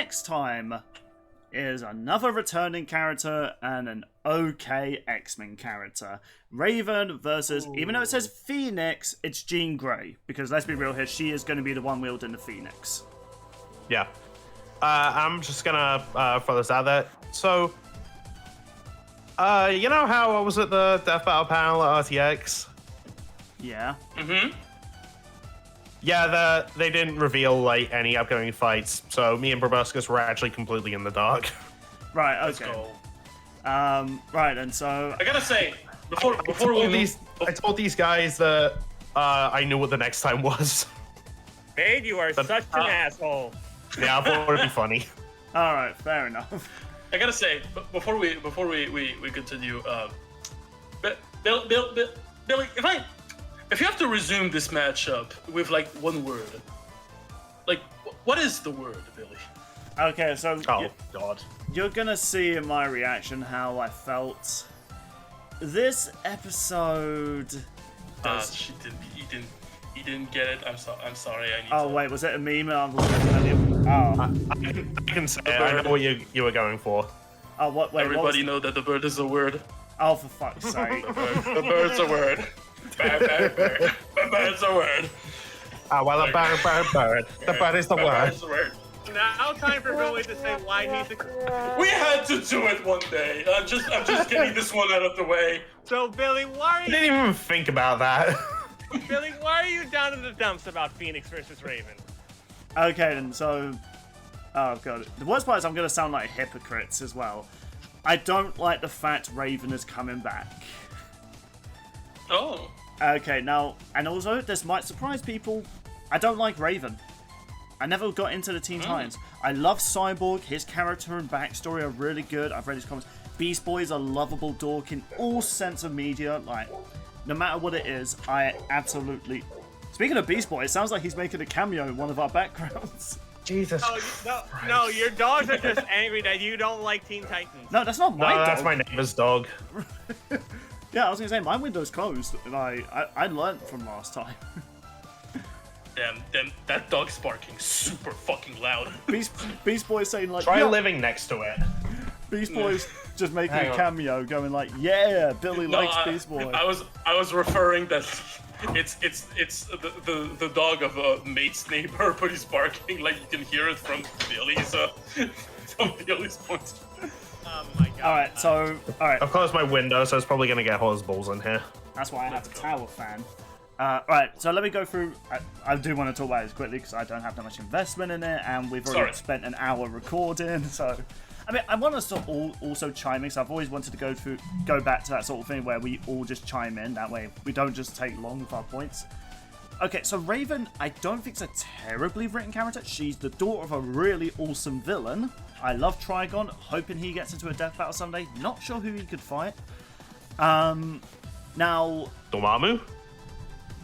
next time is another returning character and an okay X-Men character. Raven versus, even though it says Phoenix, it's Jean Grey. Because let's be real here, she is going to be the one wielding the Phoenix. Yeah. I'm just gonna throw this out there. So, you know how I was at the Death Battle panel at RTX? Yeah. Mm-hmm. Yeah, they didn't reveal like any upcoming fights, so me and Proboscis were actually completely in the dark. Right, Let's okay. go. Right, and so... I gotta say, before I told these guys that I knew what the next time was. Bade, you are such an asshole. Yeah, I thought it'd be funny. Alright, fair enough. I gotta say, before we continue, Billy, if you have to resume this matchup with like one word, like what is the word, Billy? Okay, so Oh God. you're gonna see in my reaction how I felt. This episode. He didn't get it. I'm sorry. Oh wait, was it a meme? I'm looking at it. Oh. I can say I know what you were going for. Oh, what? Wait, Everybody know that the bird is a word. Oh, for fuck's sake! The bird's a word. Bird. The bird's a word. Ah, well, a bird. The bird is the word. Bird's a word. Now time for Billy to say why he's a... We had to do it one day. I'm just getting this one out of the way. So, Billy, why I are you... didn't even think about that. Billy, why are you down in the dumps about Phoenix versus Raven? Okay, then, so... Oh, God. The worst part is I'm going to sound like hypocrites as well. I don't like the fact Raven is coming back. Oh. Okay, now... And also, this might surprise people. I don't like Raven. I never got into the Teen Titans. I love Cyborg. His character and backstory are really good. I've read his comics. Beast Boy is a lovable dork in all sense of media. Like, no matter what it is, I absolutely... Speaking of Beast Boy, it sounds like he's making a cameo in one of our backgrounds. Jesus. No, your dogs are just angry that you don't like Teen Titans. No, that's not my dog. That's my neighbor's dog. Yeah, I was going to say, my window's closed, and I learned from last time. Damn, that dog's barking super fucking loud. Beast Boy's saying like, Try yeah. living next to it. Beast Boy's just making a cameo, going like, yeah, Billy likes Beast Boy. I was referring that it's the dog of a mate's neighbor, but he's barking like you can hear it from Billy's point. Oh my god. Alright. I've closed my window, so it's probably gonna get hot as balls in here. That's why I have a tower fan. Right, so let me go through. I do want to talk about this quickly because I don't have that much investment in it, and we've already spent an hour recording. So, I mean, I want us to all also chime in. So I've always wanted to go back to that sort of thing where we all just chime in. That way, we don't just take long with our points. Okay, so Raven, I don't think is a terribly written character. She's the daughter of a really awesome villain. I love Trigon. Hoping he gets into a death battle someday. Not sure who he could fight. Now, Dormammu?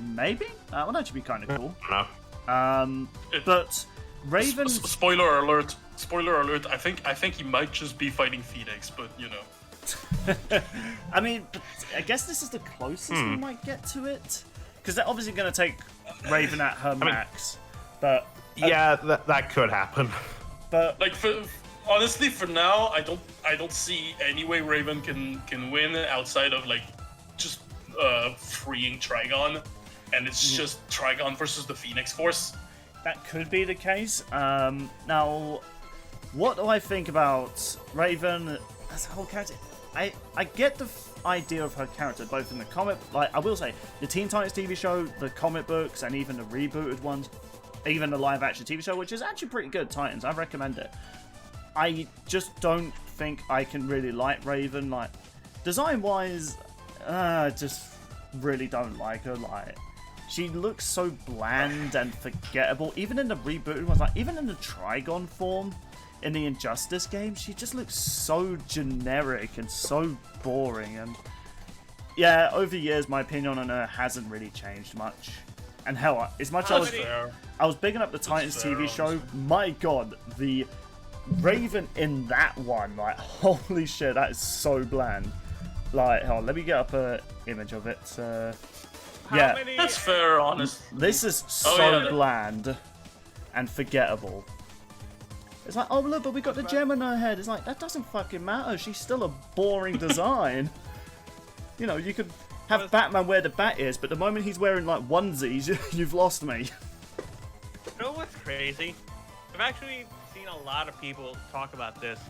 maybe that would actually be kind of cool. No. But Raven. Spoiler alert! Spoiler alert! I think he might just be fighting Phoenix, but you know. I mean, I guess this is the closest we might get to it, because they're obviously going to take Raven at her max. But yeah, that could happen. But like, honestly, for now, I don't see any way Raven can win outside of like just freeing Trigon, and it's just Trigon versus the Phoenix Force. That could be the case. Now, what do I think about Raven as a whole character? I get the idea of her character, both in the comic, like I will say, the Teen Titans TV show, the comic books, and even the rebooted ones, even the live-action TV show, which is actually pretty good, Titans. I recommend it. I just don't think I can really like Raven. Like, design-wise, just really don't like her. Like, she looks so bland and forgettable. Even in the rebooted ones, like even in the Trigon form in the Injustice game, she just looks so generic and so boring. And yeah, over the years, my opinion on her hasn't really changed much. And hell, as much as I was bigging up the Titans TV show, my god, the Raven in that one, like, holy shit, that is so bland. Like, hold on, let me get up an image of it. Yeah, that's fair, honest. This is so bland and forgettable. It's like, oh look, but we got the gem on her head. It's like, that doesn't fucking matter. She's still a boring design. You know, you could have Batman wear the bat ears, but the moment he's wearing like onesies, you've lost me. You know what's crazy? I've actually seen a lot of people talk about this.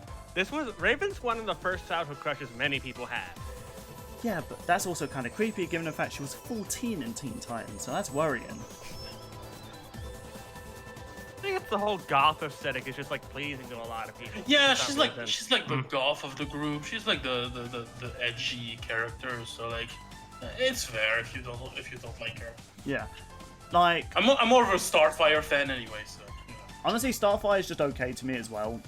Raven's one of the first childhood crushes many people had. Yeah, but that's also kind of creepy given the fact she was 14 in Teen Titans, so that's worrying. I think it's the whole goth aesthetic is just like pleasing to a lot of people. Yeah, she's like the goth of the group. She's like the edgy character. So like, it's fair if you don't like her. Yeah, like I'm more of a Starfire fan anyway. So you know. Honestly, Starfire is just okay to me as well.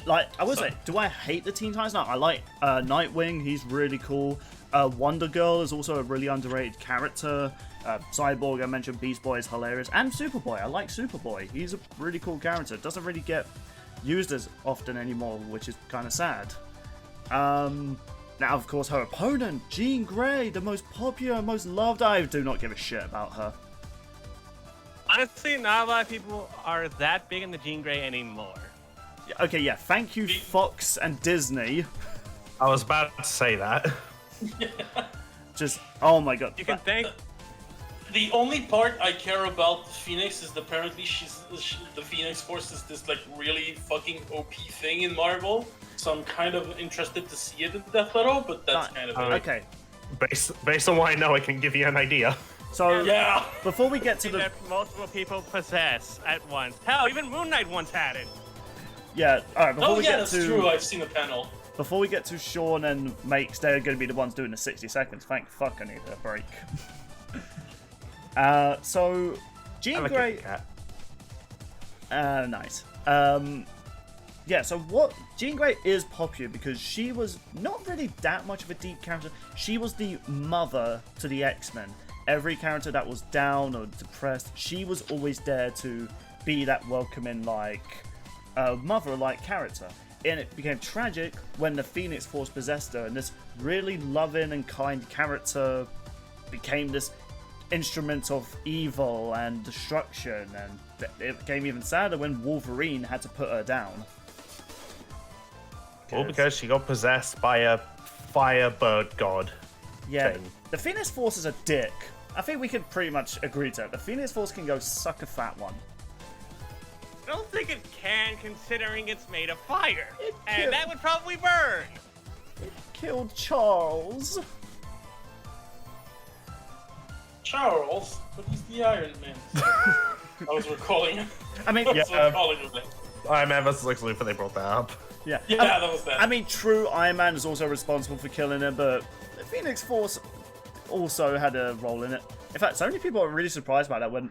Like I would say, do I hate the Teen Titans? No, I like Nightwing. He's really cool. Wonder Girl is also a really underrated character. Cyborg, I mentioned Beast Boy is hilarious. And Superboy, I like Superboy. He's a really cool character. Doesn't really get used as often anymore, which is kind of sad. Now, of course, her opponent, Jean Grey, the most popular, most loved. I do not give a shit about her. Honestly, not a lot of people are that big in the Jean Grey anymore. Okay, yeah, thank you, Fox and Disney. I was about to say that. Just, oh my god. You can thank... The only part I care about Phoenix is apparently the Phoenix Force is this like really fucking OP thing in Marvel. So I'm kind of interested to see it in Death Metal, but that's kind of it. Okay. Based on what I know, I can give you an idea. So yeah, before we get to the that multiple people possess at once. Hell, even Moon Knight once had it. Yeah, alright, before we get that's to true. I've seen the panel. Before we get to Sean and Makes, they're going to be the ones doing the 60 seconds. Thank fuck, I need a break. So Jean Grey. Nice. Yeah, so what Jean Grey is popular because she was not really that much of a deep character. She was the mother to the X-Men. Every character that was down or depressed, she was always there to be that welcoming, like, mother-like character. And it became tragic when the Phoenix Force possessed her, and this really loving and kind character became this instrument of evil and destruction, and it became even sadder when Wolverine had to put her down. Well, because she got possessed by a firebird god. Yeah, thing. The Phoenix Force is a dick. I think we could pretty much agree to it. The Phoenix Force can go suck a fat one. I don't think it can, considering it's made of fire. And that would probably burn. Killed Charles. Charles, but he's the Iron Man. So I was recalling him. I mean, That's what I'm calling him. Iron Man vs. Lex Luthor, they brought that up. yeah. Yeah, that was that. I mean, true, Iron Man is also responsible for killing him, but the Phoenix Force also had a role in it. In fact, so many people are really surprised by that when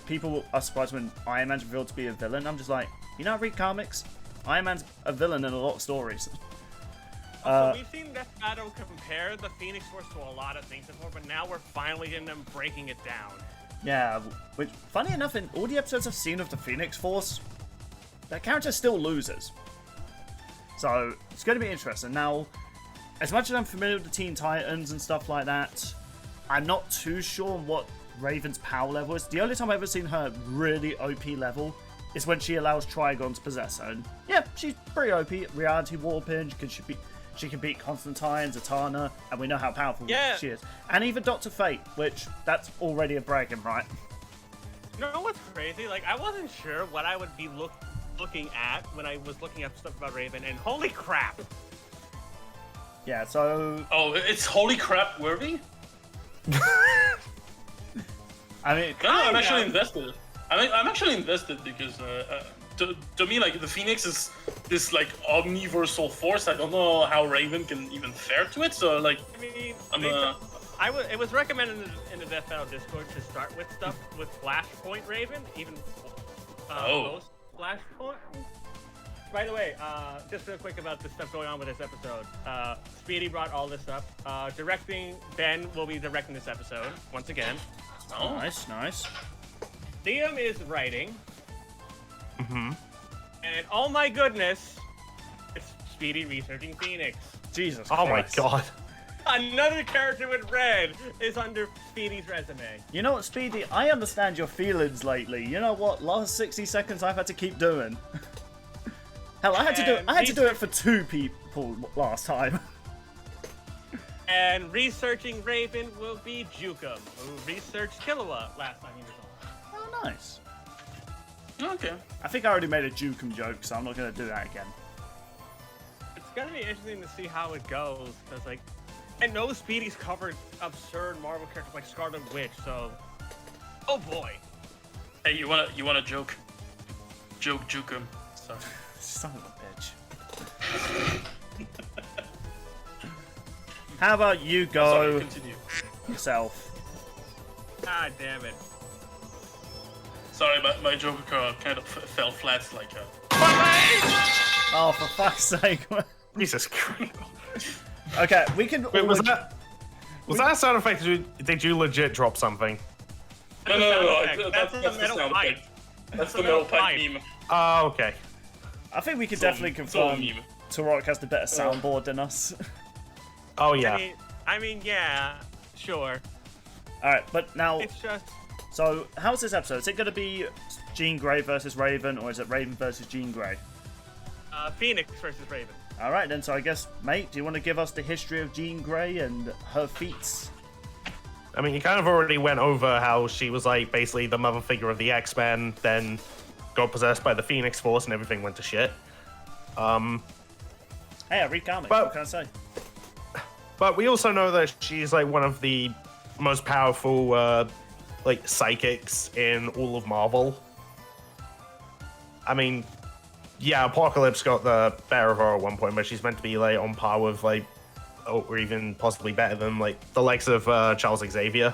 people are surprised when Iron Man's revealed to be a villain. I'm just like, you know, I read comics. Iron Man's a villain in a lot of stories. Also, we've seen Death Battle compare the Phoenix Force to a lot of things before, but now we're finally getting them breaking it down. Yeah, which, funny enough, in all the episodes I've seen of the Phoenix Force, that character still loses. So, it's going to be interesting. Now, as much as I'm familiar with the Teen Titans and stuff like that, I'm not too sure on what Raven's power level is. The only time I've ever seen her really OP level is when she allows Trigon to possess her. And yeah, she's pretty OP. Reality Warping, she can beat Constantine, Zatanna, and we know how powerful she is. And even Dr. Fate, which that's already a bragging right. You know what's crazy? Like, I wasn't sure what I would be looking at when I was looking up stuff about Raven, and holy crap! Yeah, so... Oh, it's holy crap worthy? I mean... No, I'm actually invested. I'm actually invested because to me, like, the Phoenix is this, like, omniversal force. I don't know how Raven can even fare to it, so, like... I mean, it was recommended in the Death Battle Discord to start with stuff with Flashpoint Raven, even most Flashpoint. By the way, just real quick about the stuff going on with this episode. Speedy brought all this up. Directing, Ben will be directing this episode, once again. Oh. Nice, nice. Liam is writing. Mm-hmm. And oh my goodness, it's Speedy researching Phoenix. Jesus Oh Christ. my god. Another character with red is under Speedy's resume. You know what, Speedy? I understand your feelings lately. You know what? Last 60 seconds I've had to keep doing. Hell, I had to do it for 2 people last time. And researching Raven will be Jukum, who researched Killua last time he was on. Oh, nice. Okay. I think I already made a Jukum joke, so I'm not gonna do that again. It's gonna be interesting to see how it goes, because like, I know Speedy's covered absurd Marvel characters like Scarlet Witch, so oh boy. Hey, you wanna joke? Joke Jukum. Sorry. Son of a bitch. How about you go Sorry, continue. yourself? God damn it. Sorry, my joke kind of fell flat like a... Oh, for fuck's sake. Jesus Christ. Okay, we can... Wait, was that a sound effect? Did you legit drop something? No. That's That's the the metal sound pipe. effect. That's the metal pipe meme. Oh, okay. I think we can It's all- definitely it's all confirm meme. TAUROCK has the better soundboard than us. Oh, yeah. I mean, yeah, sure. Alright, but now... It's just... So, how's this episode? Is it going to be Jean Grey versus Raven, or is it Raven versus Jean Grey? Phoenix versus Raven. Alright then, so I guess, mate, do you want to give us the history of Jean Grey and her feats? I mean, you kind of already went over how she was, like, basically the mother figure of the X-Men, then got possessed by the Phoenix Force and everything went to shit. Hey, I read comics, But- what can I say? But we also know that she's, like, one of the most powerful, like, psychics in all of Marvel. I mean, yeah, Apocalypse got the better of her at one point, but she's meant to be, like, on par with, like, or even possibly better than, like, the likes of Charles Xavier.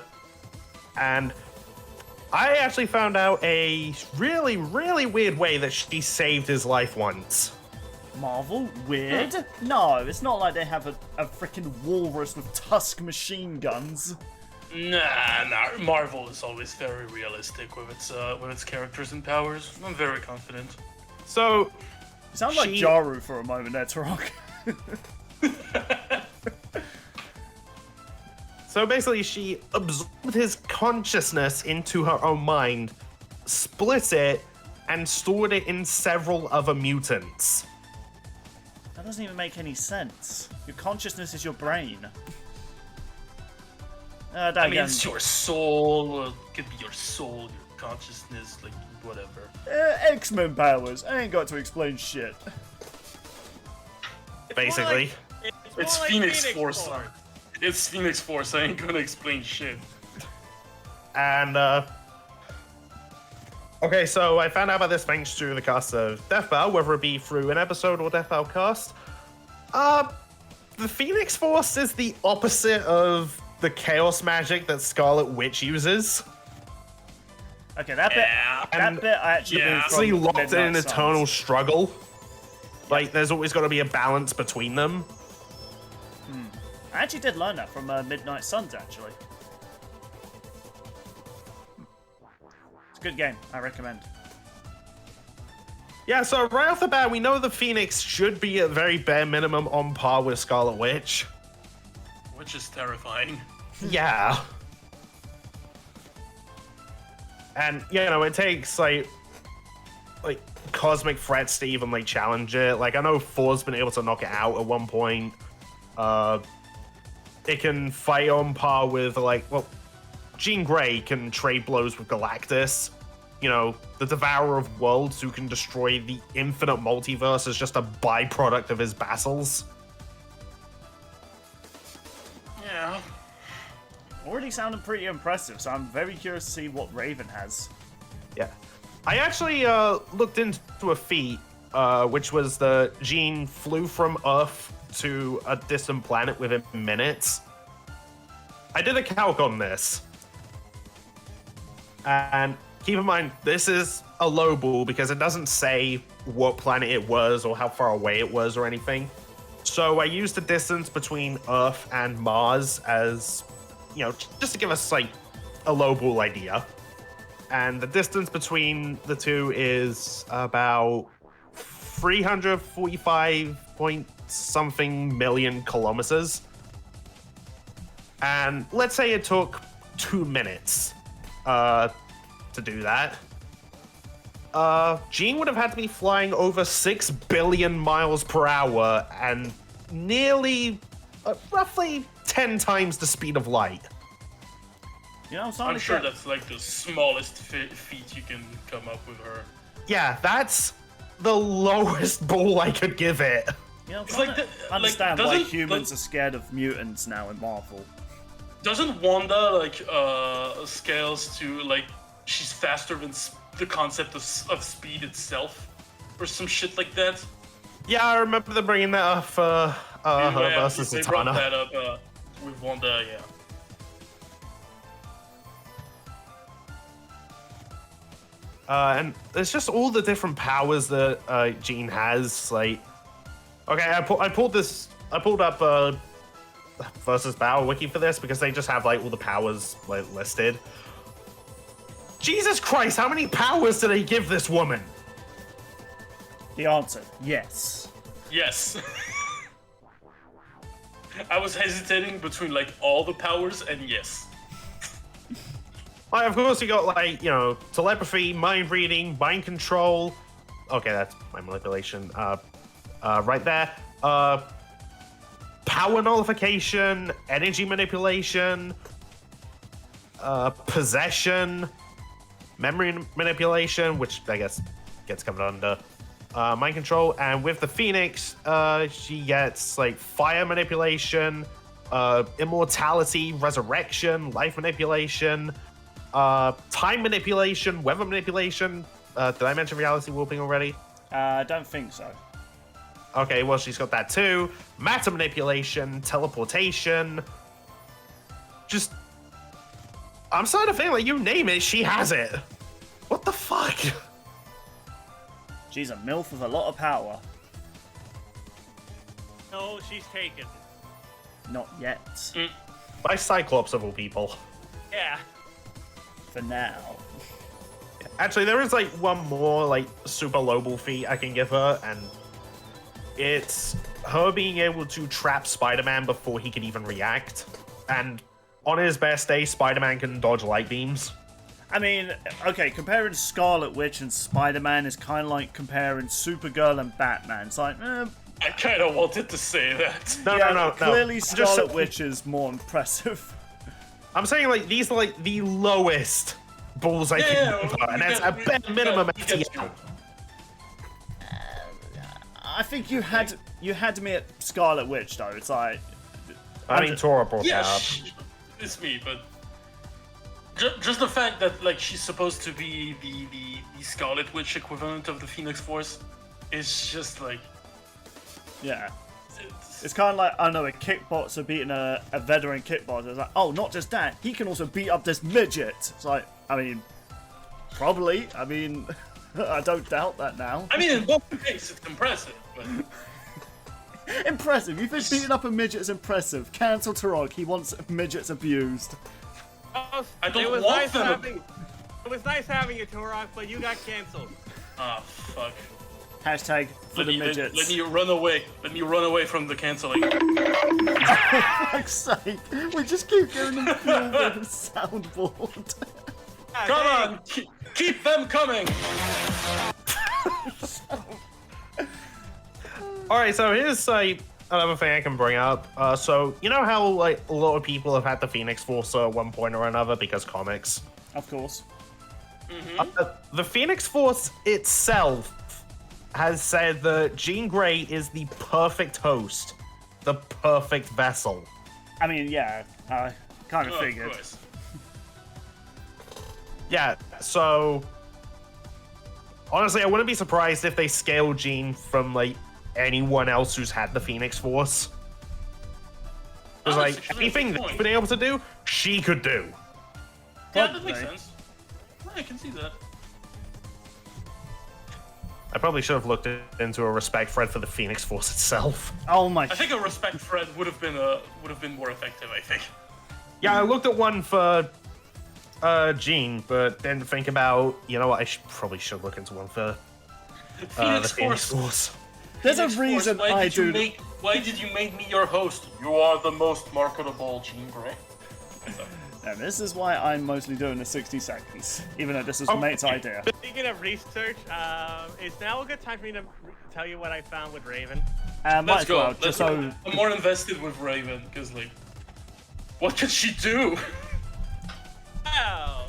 And I actually found out a really, really weird way that she saved his life once. Marvel? Weird? No, it's not like they have a freaking walrus with tusk machine guns. Nah. Marvel is always very realistic with its characters and powers. I'm very confident. So, You sound like She- Jaru for a moment there, TAUROCK. So basically, she absorbed his consciousness into her own mind, split it, and stored it in several other mutants. That doesn't even make any sense. Your consciousness is your brain. I mean, Again. it's your soul. It could be your soul, your consciousness, like whatever. X-Men powers. I ain't got to explain shit. Basically. It's more like Phoenix Force. It's Phoenix Force. I ain't gonna explain shit. And, okay, so I found out about this thanks to the cast of Death Battle, whether it be through an episode or Death Battle cast. The Phoenix Force is the opposite of the chaos magic that Scarlet Witch uses. Okay, that bit. Yeah. That And- bit I actually. Yeah. knew It's really from locked in an Midnight Suns. eternal struggle. Like, there's always got to be a balance between them. I actually did learn that from Midnight Suns, actually. It's a good game. I recommend. Yeah, so right off the bat, we know the Phoenix should be at very bare minimum on par with Scarlet Witch. Which is terrifying. Yeah. And, you know, it takes, like cosmic threats to even, like, challenge it. Like, I know Thor's been able to knock it out at one point. It can fight on par with, like, well, Jean Grey can trade blows with Galactus. You know, the Devourer of Worlds, who can destroy the infinite multiverse, is just a byproduct of his vassals. Yeah. Already sounded pretty impressive, so I'm very curious to see what Raven has. Yeah. I actually looked into a feat, which was the Jean flew from Earth to a distant planet within minutes. I did a calc on this. And keep in mind, this is a low ball because it doesn't say what planet it was or how far away it was or anything. So I used the distance between Earth and Mars as, you know, just to give us, like, a low ball idea. And the distance between the two is about 345 point something million kilometers. And let's say it took 2 minutes to do that. Jean would have had to be flying over 6 billion miles per hour and nearly, roughly 10 times the speed of light. You know, I'm sure that's like the smallest feat you can come up with her. Yeah, that's the lowest ball I could give it. You know, It's like understand why doesn't- humans are scared of mutants now in Marvel. Doesn't Wanda like scales to like she's faster than the concept of speed itself, or some shit like that? Yeah, I remember them bringing that up for her versus they brought Zatanna. that up with Wanda, yeah. And there's just all the different powers that Jean has. Like, okay, I pulled up versus Battle Wiki for this because they just have like all the powers like listed. Jesus Christ, how many powers do they give this woman? The answer, yes. Yes. I was hesitating between like all the powers and yes. Like, of course, you got like, you know, telepathy, mind reading, mind control. Okay, that's mind manipulation. Right there. Power nullification, energy manipulation, possession, memory manipulation, which I guess gets covered under mind control. And with the Phoenix, she gets like fire manipulation, immortality, resurrection, life manipulation, time manipulation, weather manipulation. Did I mention reality warping already? I don't think so. Okay, well, she's got that too. Matter manipulation, teleportation. Just, I'm starting to think like you name it, she has it. What the fuck? She's a MILF with a lot of power. No, she's taken. Not yet. By Cyclops of all people. Yeah. For now. Actually, there is like one more like super low ball feat I can give her, and it's her being able to trap Spider-Man before he can even react. And on his best day, Spider-Man can dodge light beams. I mean, okay, comparing Scarlet Witch and Spider-Man is kind of like comparing Supergirl and Batman. It's like, I kind of wanted to say that. No. clearly I'm just Scarlet saying- Witch is more impressive. I'm saying like these are like the lowest balls I Yeah, can give her, and that's a bare minimum we get FTL. I think you had me at Scarlet Witch though. It's like, I mean, Tora brought Yeah, that up. it's me, but just the fact that like she's supposed to be the Scarlet Witch equivalent of the Phoenix Force is just like yeah. It's kind of like, I know, a kickboxer beating a veteran kickboxer. It's like, oh, not just that, he can also beat up this midget. It's like, I mean, probably. I mean, I don't doubt that now. I mean, in both cases, it's impressive. But Impressive. You think beating up a midget is impressive? Cancel TAUROCK. He wants midgets abused. Oh, I don't it was want nice them. having. It was nice having you, TAUROCK, but you got canceled. ah, fuck. Hashtag for the midgets. Let me run away. Let me run away from the canceling. For fuck's sake. We just keep giving them the soundboard. Yeah, Come hey, on, keep them coming. All right, so here's like another thing I can bring up. So you know how like a lot of people have had the Phoenix Force at one point or another because comics. Of course. The Phoenix Force itself has said that Jean Grey is the perfect host, the perfect vessel. I mean, yeah, I kind of Oh, figured. of course. Yeah, so honestly, I wouldn't be surprised if they scale Jean from like anyone else who's had the Phoenix Force. Because Oh, like that's a anything good they've point. been able to do, she could do. Yeah, that makes Probably. sense. Yeah, I can see that. I probably should have looked into a respect thread for the Phoenix Force itself. Oh my. I think a respect thread would have been more effective. I think. Yeah, I looked at one for Jean, but didn't think about, you know what, I probably should look into one for the Phoenix Phoenix Force. Force. There's a Phoenix reason Force, I do. Why did you make me your host? You are the most marketable Jean Grey. And this is why I'm mostly doing the 60 seconds, even though this was Mate's idea. Speaking of research, is now a good time for me to tell you what I found with Raven? Might Let's as go. well, just so... I'm more invested with Raven, because, like, what can she do? Well,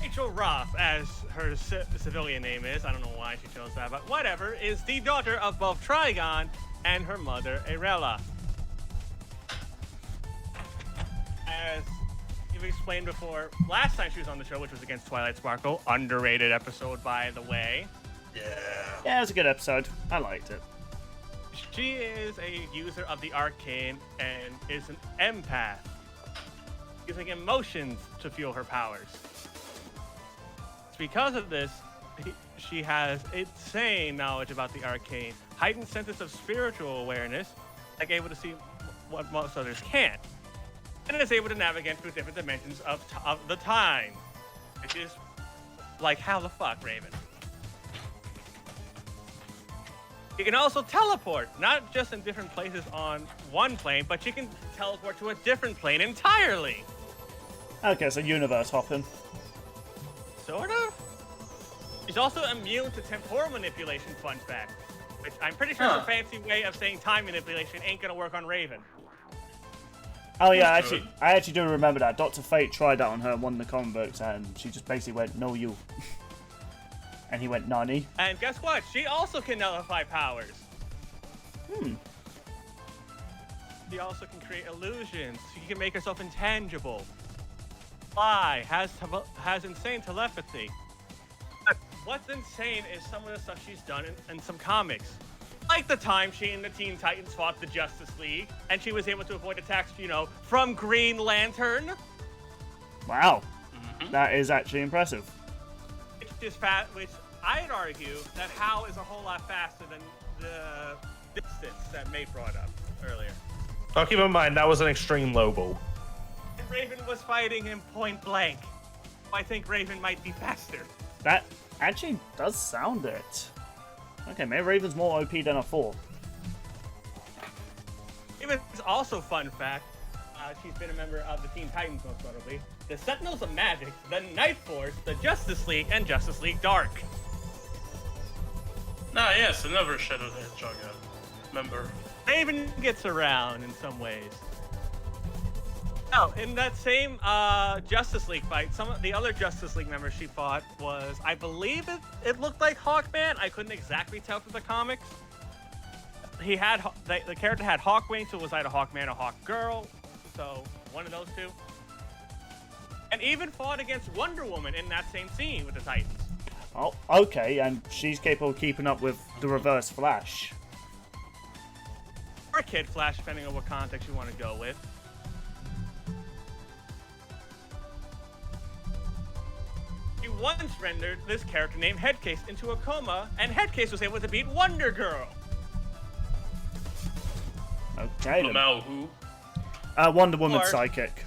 Rachel Roth, as her civilian name is, I don't know why she chose that, but whatever, is the daughter of both Trigon and her mother, Arella. As you've explained before, last time she was on the show, which was against Twilight Sparkle, underrated episode, by the way. Yeah, it was a good episode. I liked it. She is a user of the arcane and is an empath, using emotions to fuel her powers. It's because of this, she has insane knowledge about the arcane, heightened senses of spiritual awareness, like able to see what most others can't, and is able to navigate through different dimensions of the time, which is like, how the fuck, Raven? You can also teleport, not just in different places on one plane, but you can teleport to a different plane entirely. Okay, so universe hopping. Sort of. She's also immune to temporal manipulation, fun fact. Which I'm pretty sure is a fancy way of saying time manipulation ain't gonna work on Raven. Oh yeah, I actually do remember that. Dr. Fate tried that on her in one of the comic books, and she just basically went, "No, you." And he went, "Nani?" And guess what? She also can nullify powers. She also can create illusions. She can make herself intangible. Fly, has insane telepathy. But what's insane is some of the stuff she's done in some comics. Like the time she and the Teen Titans fought the Justice League, and she was able to avoid attacks, from Green Lantern. Wow. That is actually impressive. Which I'd argue that Hal is a whole lot faster than the distance that Mate brought up earlier. Oh, keep in mind, that was an extreme low ball. And Raven was fighting him point blank. I think Raven might be faster. That actually does sound it. Okay, maybe Raven's more OP than I thought. Raven's also, fun fact, she's been a member of the Teen Titans, most notably, the Sentinels of Magic, the Night Force, the Justice League, and Justice League Dark. Yes, another Shadow the Hedgehog member. Raven gets around in some ways. Now, in that same Justice League fight, some of the other Justice League members she fought was, I believe it looked like Hawkman. I couldn't exactly tell from the comics. He had the character had Hawkwing, so it was either Hawkman or Hawkgirl. So one of those two. And even fought against Wonder Woman in that same scene with the Titans. Oh, okay, and she's capable of keeping up with the Reverse Flash. Or Kid Flash, depending on what context you want to go with. He once rendered this character named Headcase into a coma, and Headcase was able to beat Wonder Girl. Okay, then. Lamau who? Wonder Woman psychic.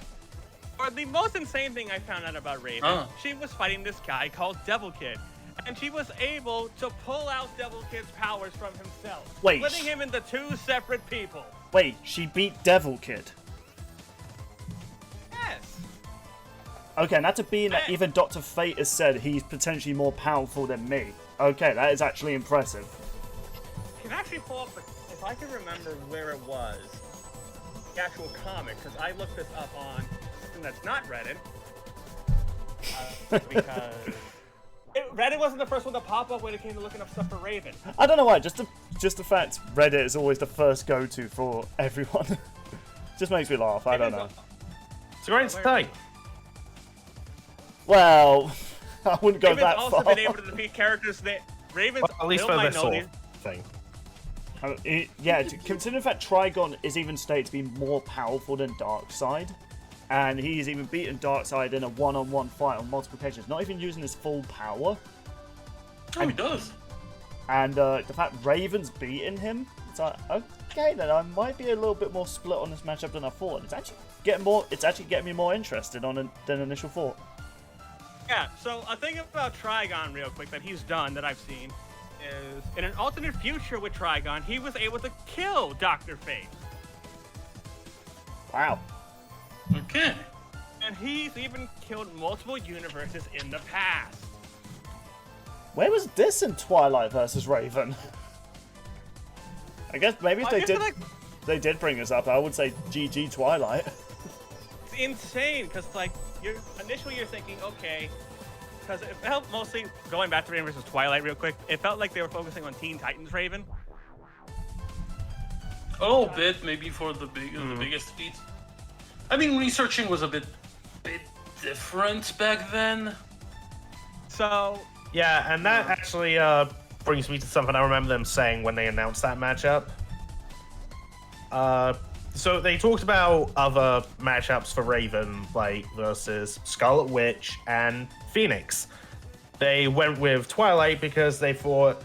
Or the most insane thing I found out about Raven, she was fighting this guy called Devil Kid. And she was able to pull out Devil Kid's powers from himself, splitting him into two separate people. Wait, she beat Devil Kid? Yes. Okay, and that's a being that even Dr. Fate has said he's potentially more powerful than me. Okay, that is actually impressive. I can actually pull up, if I can remember where it was, the actual comic, because I looked this up on something that's not Reddit. Because Reddit wasn't the first one to pop up when it came to looking up stuff for Raven. I don't know why, just the fact Reddit is always the first go-to for everyone. Just makes me laugh, I don't know. It's a great state. Well, I wouldn't go Raven's that also far. been able to defeat characters that Raven's Well, at least for this sort of thing. Yeah, considering the fact Trigon is even stated to be more powerful than Darkseid, and he's even beaten Darkseid in a one-on-one fight on multiple occasions, not even using his full power. Oh, he does. And the fact Raven's beating him, it's like, okay, then I might be a little bit more split on this matchup than I thought. It's actually getting me more interested than initial thought. Yeah, so a thing about Trigon real quick that he's done that I've seen is, in an alternate future with Trigon, he was able to kill Dr. Fate. Wow. Okay. And he's even killed multiple universes in the past. Where was this in Twilight versus Raven? I guess maybe if they did bring us up, I would say GG Twilight. It's insane, because like initially you're thinking, okay, because it felt mostly going back to Raven versus Twilight real quick. It felt like they were focusing on Teen Titans Raven. A little bit, maybe for the biggest feats. I mean, researching was a bit different back then. So Yeah, and that actually brings me to something I remember them saying when they announced that matchup. So they talked about other matchups for Raven, like versus Scarlet Witch and Phoenix. They went with Twilight because they thought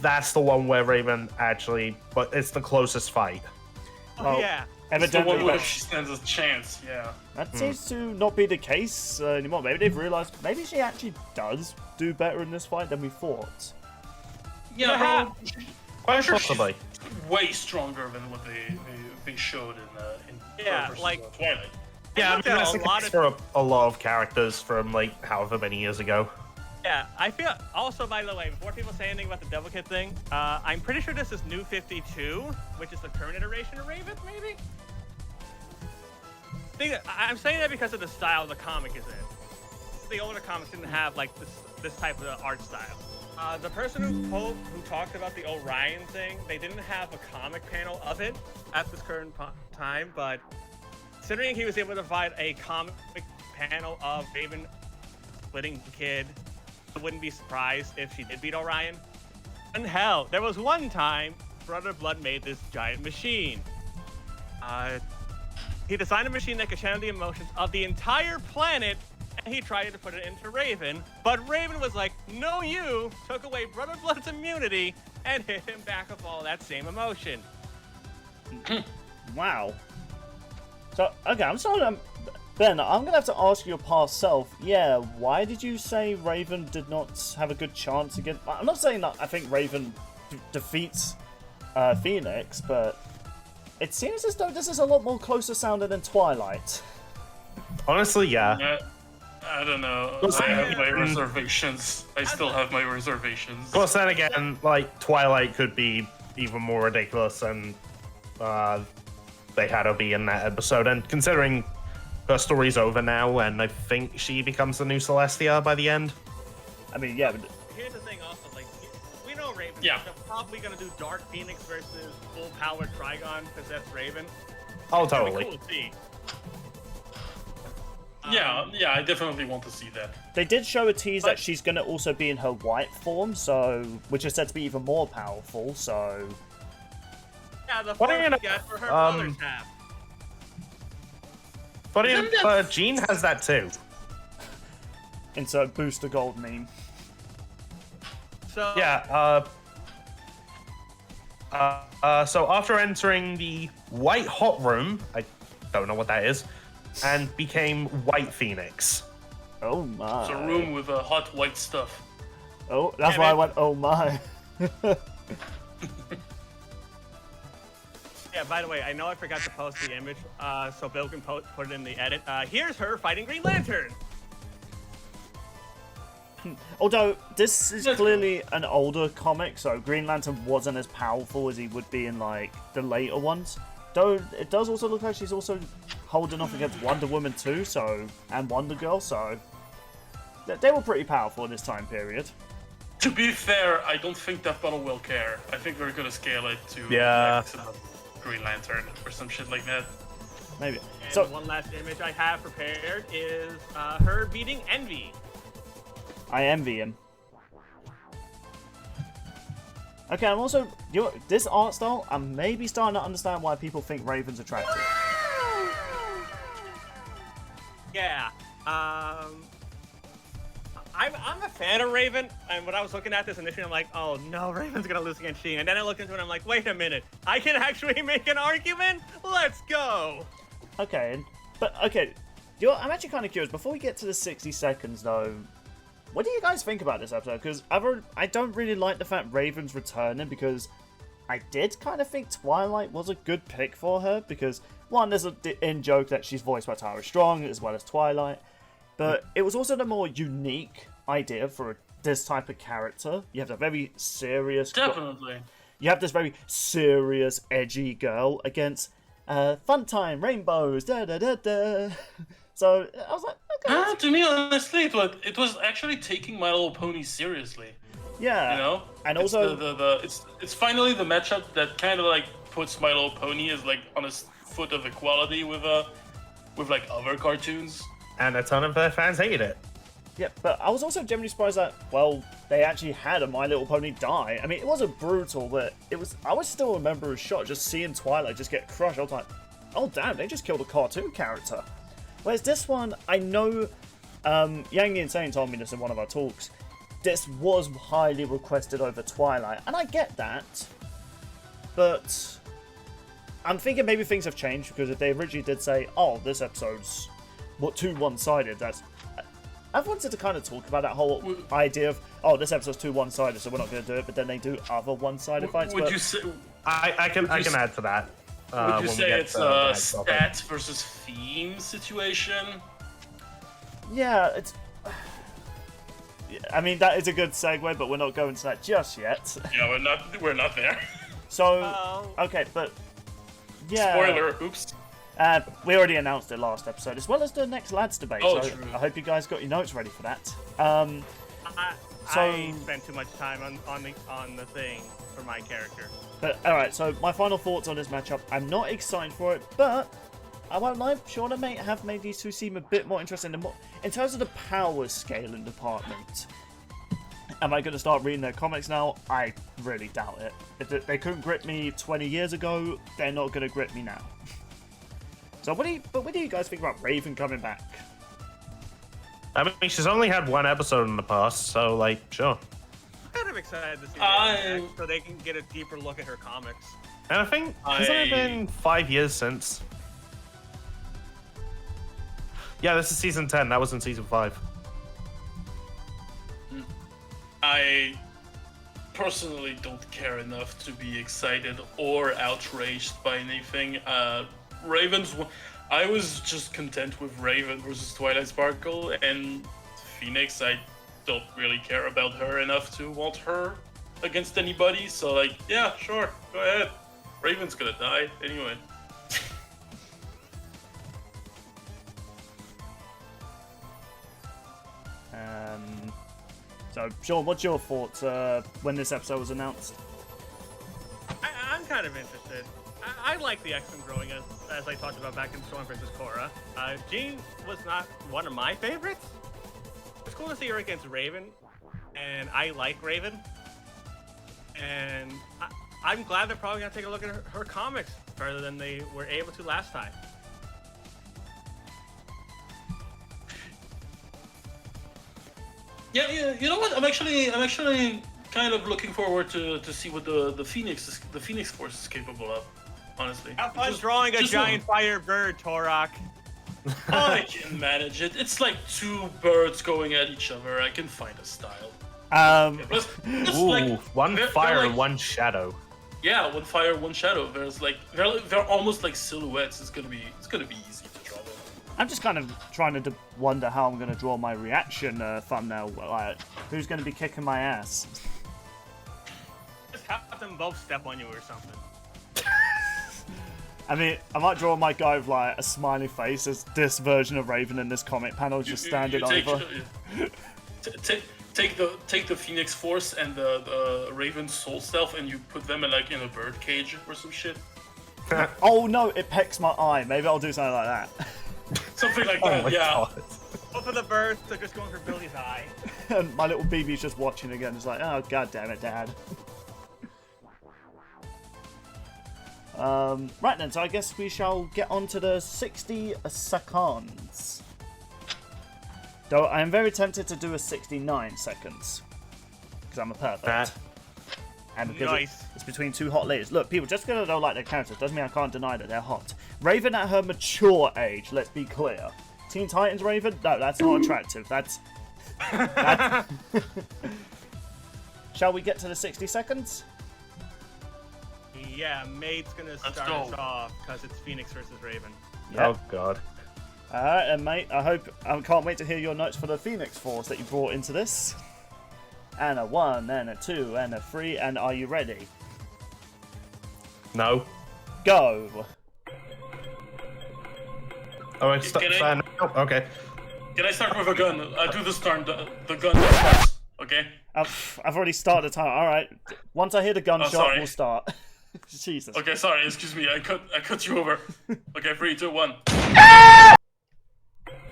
that's the one where Raven actually, but it's the closest fight. Well, yeah. It's the one Evidently, where she stands a chance, yeah. that seems to not be the case anymore. Maybe they've realized maybe she actually does do better in this fight than we thought. Yeah, Quite sure possibly. she's way stronger than what they showed in Yeah, versus, like- Twilight. Yeah, I looked mean, at that's a the lot case of- for a lot of characters from like however many years ago. Yeah, I feel. Also, by the way, before people say anything about the Devil Kid thing, I'm pretty sure this is New 52, which is the current iteration of Raven, maybe. I'm saying that because of the style the comic is in. The older comics didn't have like this type of art style. The person who talked about the Orion thing, they didn't have a comic panel of it at this current time, but considering he was able to provide a comic panel of Raven splitting the kid, I wouldn't be surprised if she did beat Orion. And hell, there was one time Brother Blood made this giant machine. He designed a machine that could channel the emotions of the entire planet, and he tried to put it into Raven. But Raven was like, no you, took away Brother Blood's immunity, and hit him back of all that same emotion. Wow. So, okay, I'm sorry, Ben, I'm going to have to ask your past self, yeah, why did you say Raven did not have a good chance against... I'm not saying that I think Raven defeats Phoenix, but it seems as though this is a lot more closer sounding than Twilight. Honestly, yeah. I don't know. Well, I have my yeah. reservations. I still have my reservations. Of course, then again, like Twilight could be even more ridiculous than they had her be in that episode. And considering her story's over now, and I think she becomes the new Celestia by the end. I mean, yeah, but Here's the thing also, like, we know Raven. Yeah. They're probably going to do Dark Phoenix versus full-powered Trigon, because that's Raven. Oh, It's gonna be totally. cool to see. Yeah, I definitely want to see that. they did show a tease But- that she's going to also be in her white form, so which is said to be even more powerful, so... Yeah, the Funny form she enough, got for her brothers have. Funny Isn't enough, that- Jean has that too. Insert Booster Gold meme. So, Yeah, so after entering the White Hot Room, I don't know what that is, and became White Phoenix. Oh my. It's a room with hot white stuff. Oh, that's Yeah, why I man. went, oh my. yeah, by the way, I know I forgot to post the image, so Bill can put it in the edit. Here's her fighting Green Lantern. Although, this is clearly an older comic, so Green Lantern wasn't as powerful as he would be in, like, the later ones. Though, it does also look like she's also holding off against Wonder Woman too, so, and Wonder Girl, so... They were pretty powerful in this time period. To be fair, I don't think Death Battle will care. I think they're gonna scale it to Yeah. Green Lantern or some shit like that. Maybe. And So, one last image I have prepared is her beating Envy. I envy him. Okay, I'm also... this art style, I'm maybe starting to understand why people think Raven's attractive. Yeah. I'm a fan of Raven, and when I was looking at this initially, I'm like, oh no, Raven's gonna lose against Sheen. And then I looked into it and I'm like, wait a minute, I can actually make an argument? Let's go! Okay, but okay, I'm actually kind of curious. Before we get to the 60 seconds, though, what do you guys think about this episode? Because I don't really like the fact Raven's returning, because I did kind of think Twilight was a good pick for her because, one, there's an in-joke that she's voiced by Tara Strong as well as Twilight, but it was also the more unique idea for this type of character. You have a very serious... Definitely. You have this very serious, edgy girl against fun time, rainbows, da-da-da-da. So I was like, okay. To me, honestly, it was actually taking My Little Pony seriously. Yeah. You know? And it's also... it's finally the matchup that kind of like puts My Little Pony as like on a foot of equality with like other cartoons. And a ton of their fans hated it. Yeah, but I was also genuinely surprised that, well, they actually had a My Little Pony die. I mean, it wasn't brutal, but it was... I would still remember a shot just seeing Twilight just get crushed. I was like, oh damn, they just killed a cartoon character. Whereas this one, I know... Yang the Insane told me this in one of our talks. This was highly requested over Twilight, and I get that. But... I'm thinking maybe things have changed, because if they originally did say, oh, this episode's too one-sided, that's... I've wanted to kind of talk about that whole idea of, oh, this episode's too one-sided, so we're not going to do it, but then they do other one-sided fights. Would you say... I can add to that. Would you say it's a stats versus theme situation? Yeah, it's... I mean, that is a good segue, but we're not going to that just yet. Yeah, we're not there. So, okay, but... Yeah. Spoiler, oops. We already announced it last episode, as well as the next lads debate. Oh, so true. I hope you guys got your notes ready for that. I spent too much time on the thing for my character. But alright, so my final thoughts on this matchup. I'm not excited for it, but I won't lie, Shauna may have made these two seem a bit more interesting. In terms of the power scaling department, am I going to start reading their comics now? I really doubt it. If they couldn't grip me 20 years ago, they're not going to grip me now. So what do you guys think about Raven coming back? I mean, she's only had one episode in the past, so, like, sure. I'm kind of excited to see her back so they can get a deeper look at her comics. And I think, hasn't it been 5 years since? Yeah, this is season 10. That was in season 5. I personally don't care enough to be excited or outraged by anything. I was just content with Raven versus Twilight Sparkle, and Phoenix, I don't really care about her enough to want her against anybody, so like, yeah, sure, go ahead. Raven's gonna die anyway. So, Sean, what's your thoughts when this episode was announced? I'm kind of interested. I like the X-Men growing, as I talked about back in Storm vs. Korra. Jean was not one of my favorites. It's cool to see her against Raven, and I like Raven. And I'm glad they're probably going to take a look at her comics further than they were able to last time. Yeah, you know what? I'm actually kind of looking forward to see what the Phoenix Force is capable of. Honestly, have fun drawing a giant fire bird, TAUROCK. I can manage it. It's like two birds going at each other. I can find a style. One fire and one shadow. Yeah, one fire, one shadow. They're almost like silhouettes. It's gonna be easy to draw them. I'm just kind of trying to wonder how I'm going to draw my reaction thumbnail. Like, who's going to be kicking my ass? Just have them both step on you or something. I mean, I might draw my guy with like a smiley face as this version of Raven in this comic panel is just standing over. Take the Phoenix Force and the Raven Soul Self, and you put them in a bird cage or some shit. Oh no, it pecks my eye. Maybe I'll do something like that. Something like that, yeah. God. Both of the birds are just going for Billy's eye. And my little BB's just watching again. It's like, oh god damn it, Dad. Right then, so I guess we shall get on to the 60 seconds. Though I am very tempted to do a 69 seconds. Because I'm a perfect. And because it's between two hot ladies. Look, people, just because I don't like their characters doesn't mean I can't deny that they're hot. Raven at her mature age, let's be clear. Teen Titans Raven? No, that's not attractive. That's... Shall we get to the 60 seconds? Yeah, Mate's gonna start us off because it's Phoenix versus Raven. Yep. Oh god. Alright, and mate, I can't wait to hear your notes for the Phoenix Force that you brought into this. And a 1, and a 2, and a 3, and are you ready? No. Go! Oh, it's okay. Can I start with a gun? I do this turn, the gun starts, okay? I've already started the time. Alright, once I hear the gunshot, we'll start. Jesus. Okay, sorry, excuse me, I cut you over. Okay, 3, 2, 1.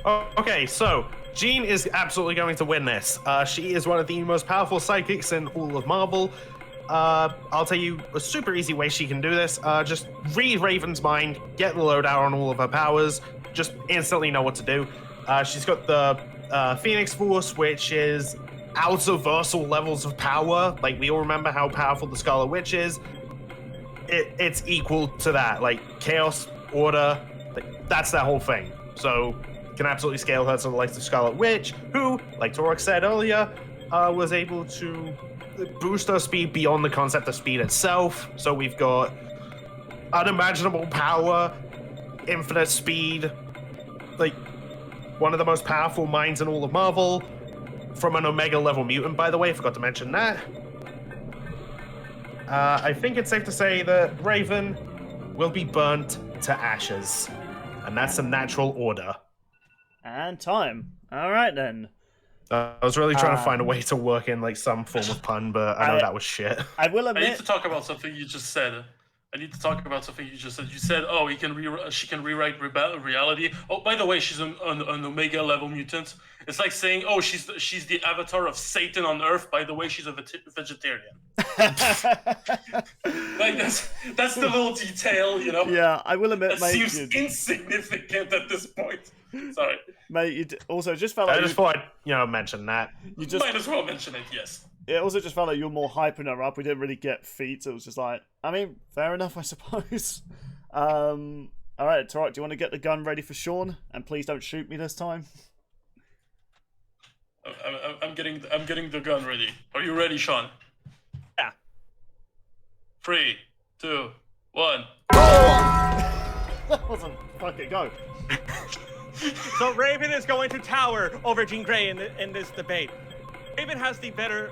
Oh, okay, so Jean is absolutely going to win this. She is one of the most powerful psychics in all of Marvel. I'll tell you a super easy way she can do this. Just read Raven's mind, get the loadout on all of her powers, just instantly know what to do. She's got the Phoenix Force, which is out-of-versal levels of power. Like, we all remember how powerful the Scarlet Witch is. It's equal to that. Like, chaos, order, that's that whole thing. So, can absolutely scale her to the likes of Scarlet Witch, who, like TAUROCK said earlier, was able to boost her speed beyond the concept of speed itself. So we've got unimaginable power, infinite speed, like one of the most powerful minds in all of Marvel, from an Omega level mutant, by the way, forgot to mention that. I think it's safe to say that Raven will be burnt to ashes, and that's a natural order. And time. Alright then. I was really trying to find a way to work in like some form of pun, but I know that was shit. I will I admit. need to talk about something you just said. You said, oh, she can rewrite reality. Oh, by the way, she's an Omega level mutant. It's like saying, oh, she's the avatar of Satan on Earth. By the way, she's a vegetarian. Like that's the little detail, you know. Yeah, I will admit, that mate. Seems insignificant at this point. Sorry, mate. You also just felt like I just thought I'd mention that. You just might as well mention it. Yes. It also just felt like you were more hyping her up. We didn't really get feats. It was just like, I mean, fair enough, I suppose. All right, TAUROCK, do you want to get the gun ready for Sean? And please don't shoot me this time. I'm getting the gun ready. Are you ready, Sean? Yeah. 3, 2, 1. That wasn't fucking go. So Raven is going to tower over Jean Grey in this debate. Raven has the better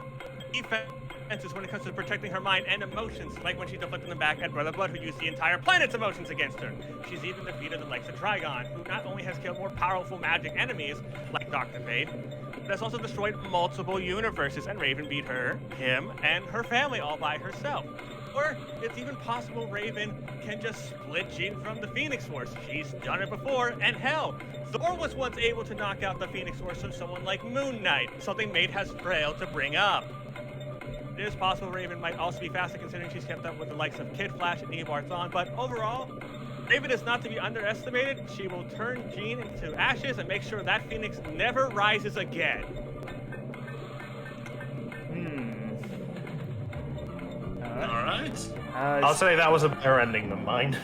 defenses when it comes to protecting her mind and emotions, like when she deflected them back at Brother Blood, who used the entire planet's emotions against her. She's even defeated the likes of Trigon, who not only has killed more powerful magic enemies, like Dr. Fate, but has also destroyed multiple universes, and Raven beat her, him, and her family all by herself. Or it's even possible Raven can just split Jean from the Phoenix Force. She's done it before, and hell, Thor was once able to knock out the Phoenix Force of someone like Moon Knight, something Mate has failed to bring up. It is possible Raven might also be faster considering she's kept up with the likes of Kid Flash and Eve Arthon, but overall, Raven is not to be underestimated. She will turn Jean into ashes and make sure that Phoenix never rises again. Alright. I'll say that was a better ending than mine.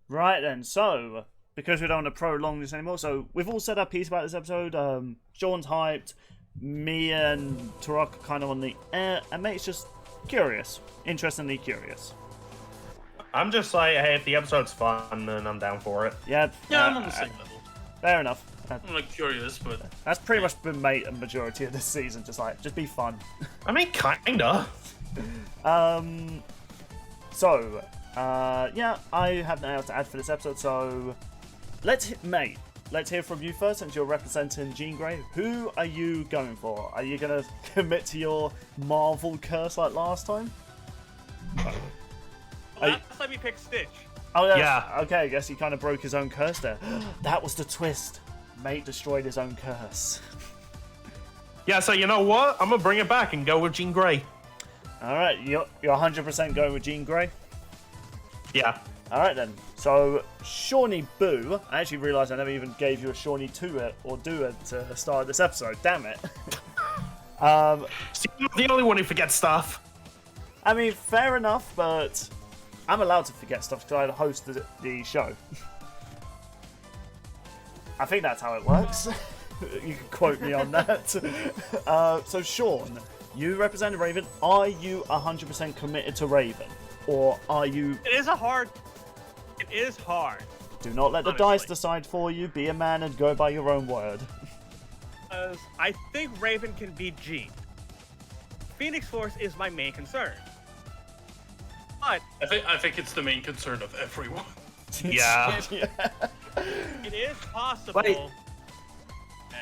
Right then, so, because we don't want to prolong this anymore, so we've all said our piece about this episode. Sean's hyped, me and TAUROCK are kind of on the air, and Mate's just curious. Interestingly curious. I'm just like, hey, if the episode's fun, then I'm down for it. Yeah, I'm on the same level. Fair enough. I'm like curious, but that's pretty much been Mate a majority of this season. Just be fun. I mean, kinda. So, yeah, I have nothing else to add for this episode. So, let's hear from you first, since you're representing Jean Grey. Who are you going for? Are you gonna commit to your Marvel curse like last time? Last time he picked Stitch. Oh yeah. Okay, I guess he kind of broke his own curse there. That was the twist. Mate destroyed his own curse. Yeah, so you know what? I'm gonna bring it back and go with Jean Grey. Alright, you're 100% going with Jean Grey? Yeah. Alright then. So, Shawnee Boo. I actually realised I never even gave you a Shawnee to it or do it to start this episode. Damn it. See, you're the only one who forgets stuff. I mean, fair enough, but I'm allowed to forget stuff because I hosted the show. I think that's how it works. You can quote me on that. So, Sean, you represent Raven. Are you 100% committed to Raven? Or are you... It is hard. Do not let the honestly. dice decide for you. Be a man and go by your own word. I think Raven can beat Jean. Phoenix Force is my main concern. But I think it's the main concern of everyone. Yeah. it is possible.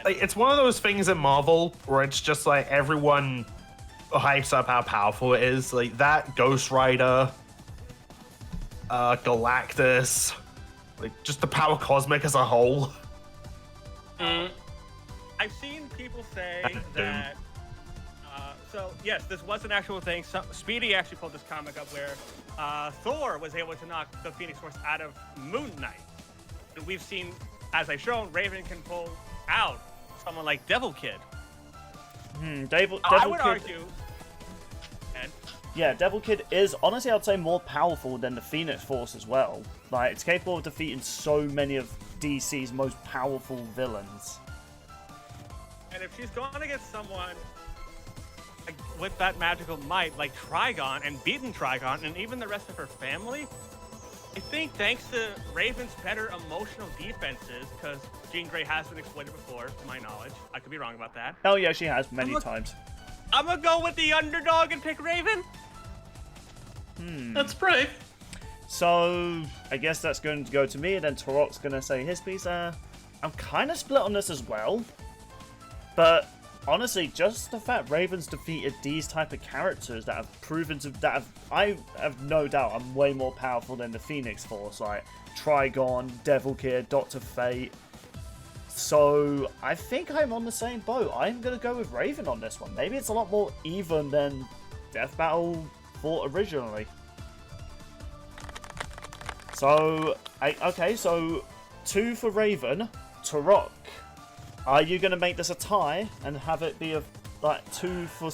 Like, it's one of those things in Marvel where it's just like everyone hypes up how powerful it is. Like that Ghost Rider, Galactus, like just the power cosmic as a whole. I've seen people say that. So yes, this was an actual thing. Speedy actually pulled this comic up where Thor was able to knock the Phoenix Force out of Moon Knight. And we've seen, as I've shown, Raven can pull out someone like Devil Kid. Devil I would Kid... argue. And Yeah, Devil Kid is, honestly, I'd say more powerful than the Phoenix Force as well. Like, it's capable of defeating so many of DC's most powerful villains. And if she's going to get someone like, with that magical might, like Trigon, and beaten Trigon, and even the rest of her family, I think thanks to Raven's better emotional defenses, because Jean Grey has been exploited before, to my knowledge. I could be wrong about that. Oh yeah, she has many times. I'm gonna go with the underdog and pick Raven. That's brave. So, I guess that's going to go to me, and then TAUROCK's going to say his piece. I'm kind of split on this as well. But, honestly, just the fact Raven's defeated these type of characters that have proven to... I have no doubt I'm way more powerful than the Phoenix Force. Like, Trigon, Devil Kid, Dr. Fate. So, I think I'm on the same boat. I'm going to go with Raven on this one. Maybe it's a lot more even than Death Battle thought originally. So, okay, so 2 for Raven. TAUROCK, are you going to make this a tie and have it be a, like, 2 for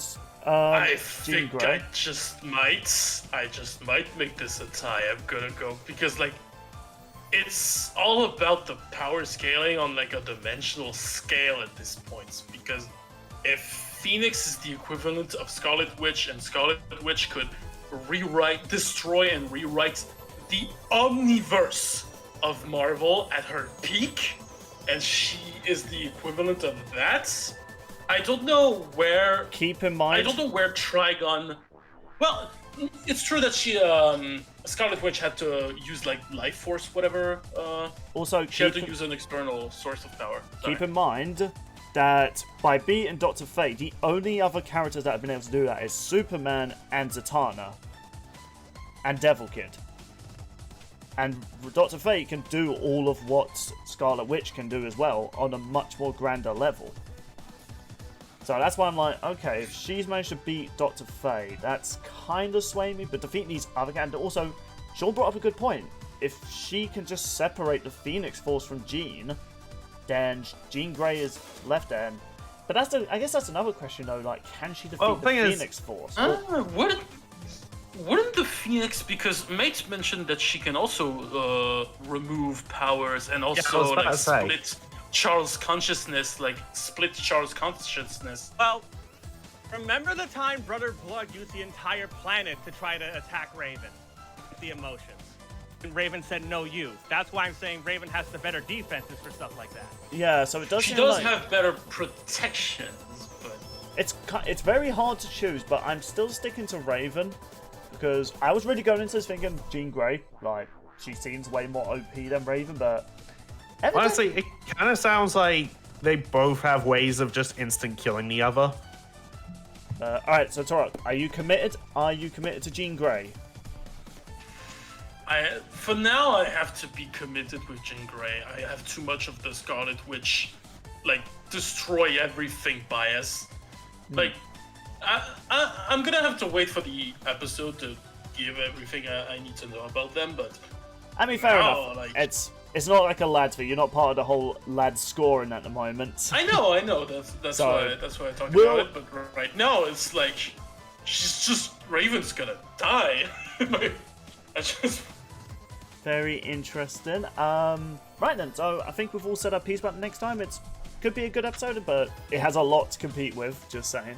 I Jean think Grey? I just might make this a tie. I'm gonna go because like it's all about the power scaling on like a dimensional scale at this point. Because if Phoenix is the equivalent of Scarlet Witch, and Scarlet Witch could destroy and rewrite the omniverse of Marvel at her peak, and she is the equivalent of that. I don't know where. Keep in mind. I don't know where Trigon. Well, it's true that she, Scarlet Witch had to use like Life Force, whatever. Also, she had to use an external source of power. Sorry. Keep in mind that by beating Dr. Fate, the only other characters that have been able to do that is Superman and Zatanna. And Devil Kid. And Dr. Fate can do all of what Scarlet Witch can do as well on a much more grander level. So that's why I'm like, okay, if she's managed to beat Dr. Fate, that's kind of swaying me, but defeating these other characters... Also, Sean brought up a good point. If she can just separate the Phoenix Force from Jean, then Jean Grey is left there. But that's I guess that's another question, though, like, can she defeat the Phoenix Force? Wouldn't the Phoenix, because Mate mentioned that she can also remove powers and also like split Charles' consciousness, Well, remember the time Brother Blood used the entire planet to try to attack Raven? The emotions. And Raven said no use. That's why I'm saying Raven has the better defenses for stuff like that. Yeah, so it does She seem does like... have better protections, but... It's very hard to choose, but I'm still sticking to Raven. Because I was really going into this thinking Jean Grey, like, she seems way more OP than Raven, but... Honestly, it kind of sounds like they both have ways of just instant killing the other. Alright, so TAUROCK, are you committed? Are you committed to Jean Grey? For now, I have to be committed with Jean Grey. I have too much of the Scarlet Witch, like, destroy everything bias. Like, I'm gonna have to wait for the episode to give everything I need to know about them, but... I mean, fair enough. Like... It's not like a lads thing. You're not part of the whole lads scoring at the moment. I know. That's why I talked about it. But right now, it's like she's just Raven's gonna die. Very interesting. Right then. So I think we've all set our piece about next time. Could be a good episode, but it has a lot to compete with. Just saying.